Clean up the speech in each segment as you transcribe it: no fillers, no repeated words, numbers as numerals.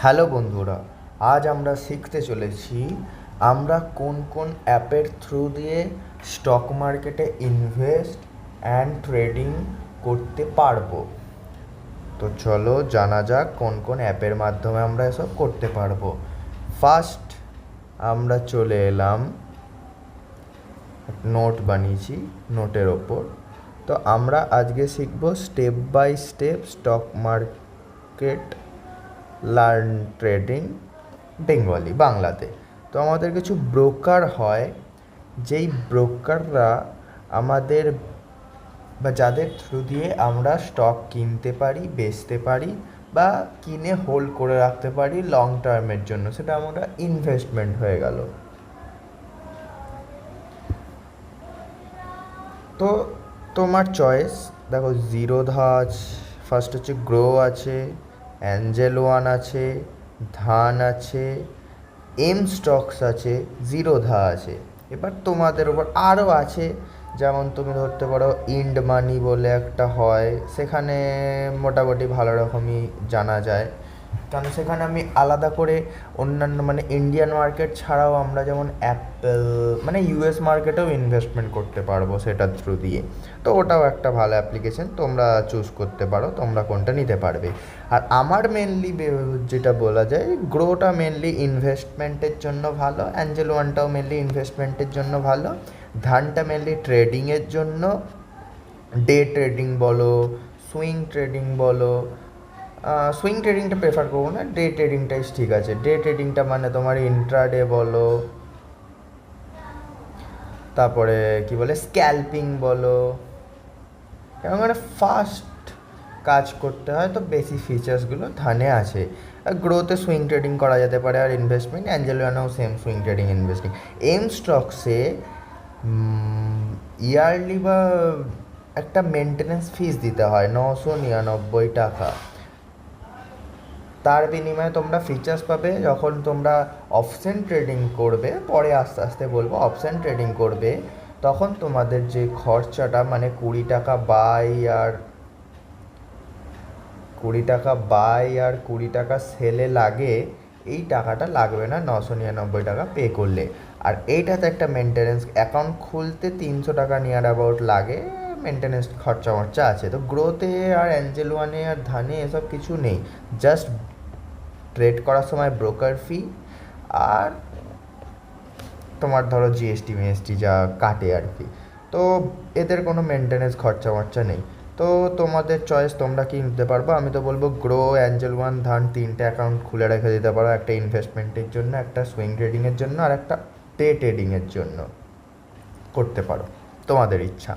Hello বন্ধুরা, আজ আমরা শিখতে চলেছি আমরা কোন কোন অ্যাপের থ্রু দিয়ে স্টক মার্কেটে ইনভেস্ট অ্যান্ড ট্রেডিং করতে পারবো। তো চলো জানা যাক কোন কোন অ্যাপের মাধ্যমে আমরা এসব করতে পারবো। ফার্স্ট আমরা চলে এলাম, নোট বানিয়েছি নোটের ওপর। তো আমরা আজকে শিখবো step by step stock market learn trading Bengali বাংলাতে। তো আমাদের কিছু ব্রোকার হয়, যেই ব্রোকাররা আমাদের বা যাদের থ্রু দিয়ে আমরা স্টক কিনতে পারি, বেচতে পারি বা কিনে হোল্ড করে রাখতে পারি লং টার্মের জন্য, সেটা আমরা ইনভেস্টমেন্ট হয়ে গেল। তো তোমার চয়েস, দেখো জিরোধা আছে, ফার্স্ট হচ্ছে গ্রো আছে, অ্যাঞ্জেল ওয়ান আছে, ধান আছে, এম স্টকস আছে, জিরোধা আছে। এবার তোমাদের ওপর আরও আছে, যেমন তুমি ধরতে পারো ইন্ড মানি বলে একটা হয়, সেখানে মোটামুটি ভালো রকমই জানা যায়, কারণ সেখানে আমি আলাদা করে অন্যান্য মানে ইন্ডিয়ান মার্কেট ছাড়াও আমরা যেমন অ্যাপেল মানে ইউএস মার্কেটেও ইনভেস্টমেন্ট করতে পারবো সেটার থ্রু দিয়ে। তো ওটাও একটা ভালো অ্যাপ্লিকেশন, তোমরা চুজ করতে পারো তোমরা কোনটা নিতে পারবে। আর আমার মেনলি যেটা বলা যায়, গ্রোটা মেনলি ইনভেস্টমেন্টের জন্য ভালো, অ্যাঞ্জেল ওয়ানটাও মেনলি ইনভেস্টমেন্টের জন্য ভালো, ধানটা মেনলি ট্রেডিংয়ের জন্য, ডে ট্রেডিং বলো, সুইং ট্রেডিং বলো। সুইং ট্রেডিংটা প্রেফার করবো না, ডে ট্রেডিংটাই ঠিক আছে। ডে ট্রেডিংটা মানে তোমার ইন্ট্রাডে বলো, তারপরে কি বলে স্ক্যালপিং বলো, এবং মানে ফাস্ট কাজ করতে হয়, তো বেশি ফিচার্সগুলো ধানে আছে। আর গ্রোতে সুইং ট্রেডিং করা যেতে পারে, আর ইনভেস্টমেন্ট অ্যাঞ্জেলিয়ানাও সেম সুইং ট্রেডিং ইনভেস্টিং। এম স্টকসে ইয়ারলি বা একটা মেনটেনেন্স ফিস দিতে হয় 999 টাকা। তার বিনিময়ে তোমরা ফিচার্স পাবে যখন তোমরা অপশন ট্রেডিং করবে, পরে আস্তে আস্তে বলবো। অপশন ট্রেডিং করবে তখন তোমাদের যে খরচাটা মানে 20 টাকা বাই আর 20 টাকা সেলে লাগে, এই টাকাটা লাগবে না 999 টাকা পে করলে। আর এইটাতে একটা মেনটেনেন্স অ্যাকাউন্ট খুলতে 300 টাকা নিয়ার অ্যাবাউট লাগে, মেনটেনেন্স খরচা মরচা আছে। তো গ্রোতে আর অ্যাঞ্জেল ওয়ানে আর ধানে এসব কিছু নেই, জাস্ট ট্রেড করার সময় ব্রোকার ফি আর তোমার ধরো জিএসটি মিএসটি যা কাটে আর কি। তো এদের কোনো মেনটেনেন্স খরচা মরচা নেই। তো তোমাদের চয়েস, তোমরা কি নিতে পারবো। আমি তো বলবো গ্রো, অ্যাঞ্জেল ওয়ান, ধান, 3টে অ্যাকাউন্ট খুলে রেখে দিতে পারো, একটা ইনভেস্টমেন্টের জন্য, একটা সুইং ট্রেডিংয়ের জন্য, আর একটা ডে ট্রেডিংয়ের জন্য করতে পারো, তোমাদের ইচ্ছা।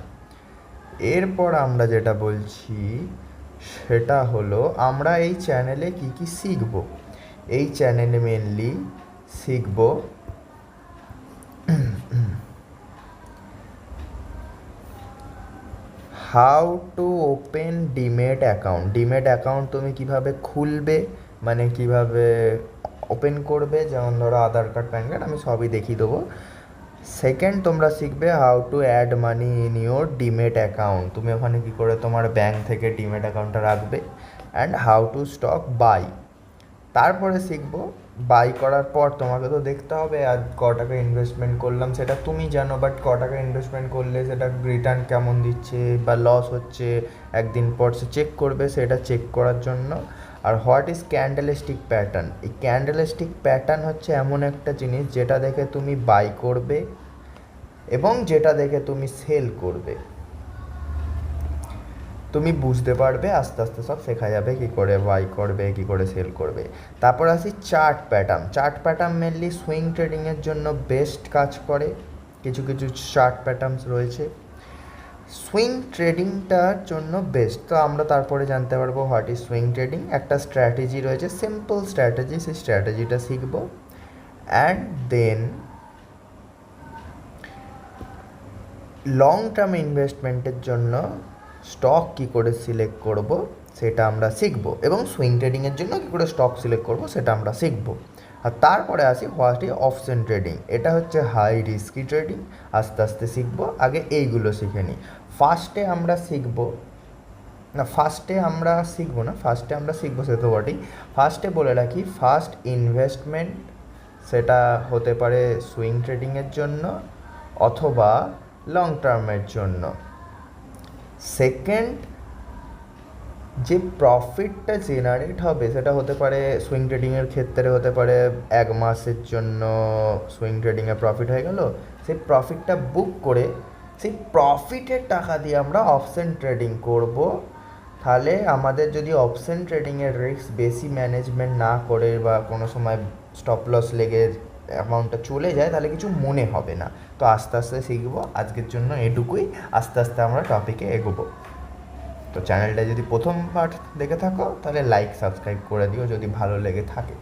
এরপর আমরা যেটা বলছি সেটা হলো আমরা এই চ্যানেলে কি কি শিখবো। এই চ্যানেলে মেনলি শিখবো how to open demat account. Demat account তুমি কিভাবে খুলবে, মানে কিভাবে ওপেন করবে, যেমন ধরো আধার কার্ড, প্যান কার্ড, আমি সবই দেখিয়ে দেবো। সেকেন্ড, তোমরা শিখবে how to add money in your demat account, তুমি ওখানে কী করে তোমার ব্যাঙ্ক থেকে ডিমেট অ্যাকাউন্টটা রাখবে। And how to stock buy. তারপরে শিখবো বাই করার পর তোমাকে তো দেখতে হবে আর ক টাকা ইনভেস্টমেন্ট করলাম সেটা তুমি জানো, বাট ক টাকা ইনভেস্টমেন্ট করলে সেটা রিটার্ন কেমন দিচ্ছে বা লস হচ্ছে একদিন পর সে চেক করবে, সেটা চেক করার জন্য। আর হোয়াট ইজ ক্যান্ডেলস্টিক প্যাটার্ন। এই ক্যান্ডেলস্টিক প্যাটার্ন হচ্ছে এমন একটা জিনিস যেটা দেখে তুমি বাই করবে এবং যেটা দেখে তুমি সেল করবে, তুমি বুঝতে পারবে, আস্তে আস্তে সব শেখা যাবে কী করে বাই করবে, কী করে সেল করবে। তারপর আসি chart pattern. Chart pattern mainly swing ট্রেডিংয়ের জন্য বেস্ট কাজ করে, কিছু কিছু চার্ট প্যাটার্নস রয়েছে সুইং ট্রেডিংটার জন্য বেস্ট। তো আমরা তারপরে জানতে পারবো হোয়াট ইজ সুইং ট্রেডিং। একটা স্ট্র্যাটেজি রয়েছে, সিম্পল স্ট্র্যাটেজি, সেই স্ট্র্যাটেজিটা শিখবো। অ্যান্ড দেন লং টার্ম ইনভেস্টমেন্টের জন্য স্টক কী করে সিলেক্ট করব সেটা আমরা শিখবো, এবং সুইং ট্রেডিংয়ের জন্য কী করে স্টক সিলেক্ট করব সেটা আমরা শিখবো। আর তারপরে আসি হোয়াট ইজ অপশন ট্রেডিং। এটা হচ্ছে হাই রিস্কি ট্রেডিং, আস্তে আস্তে শিখবো, আগে এইগুলো শিখে নিই। ফার্স্টে আমরা শিখবো না, ফার্স্টে আমরা শিখবো না, ফার্স্টে আমরা শিখবো সে তো বটেই। ফার্স্টে বলে রাখি, ফার্স্ট ইনভেস্টমেন্ট সেটা হতে পারে সুইং ট্রেডিংয়ের জন্য অথবা লং টার্মের জন্য। সেকেন্ড, যে প্রফিটটা জেনারেট হবে সেটা হতে পারে সুইং ট্রেডিংয়ের ক্ষেত্রে হতে পারে 1 মাসের জন্য সুইং ট্রেডিংয়ে প্রফিট হয়ে গেল, সেই প্রফিটটা বুক করে সেই প্রফিটের টাকা দিয়ে আমরা অপশন ট্রেডিং করব। তাহলে আমাদের যদি অপশন ট্রেডিংয়ের রিস্ক বেশি ম্যানেজমেন্ট না করে বা কোনো সময় স্টপ লস লেগে অ্যামাউন্টটা চলে যায় তাহলে কিছু মনে হবে না। তো আস্তে আস্তে শিখবো, আজকের জন্য এটুকুই, আস্তে আস্তে আমরা টপিকে এগোবো। তো চ্যানেলটা যদি প্রথম পার্ট দেখে থাকো তাহলে লাইক সাবস্ক্রাইব করে দিও যদি ভালো লেগে থাকে।